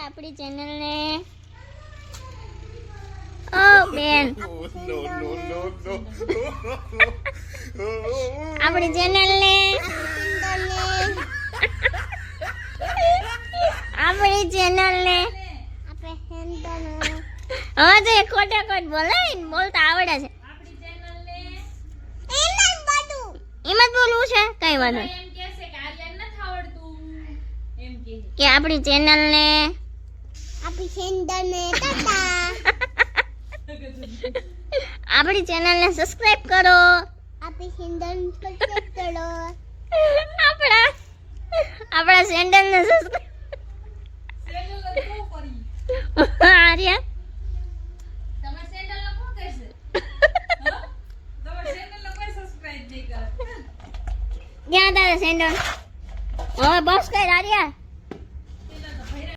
આપણી ચેનલને ઓ બેન આપણી ચેનલને હવે તો એક ખોટે ખોટ બોલે બોલતા આવડે છે એમ જ બોલવું છે કઈ વાંધો કે આપણી ચેનલને આપણી ચેનલને સબસ્ક્રાઇબ કરો આપણા સેન્ડલને સબસ્ક્રાઇબ આર્યા ક્યાં તારે સેન્ડલ હવે બસ કર આર્યા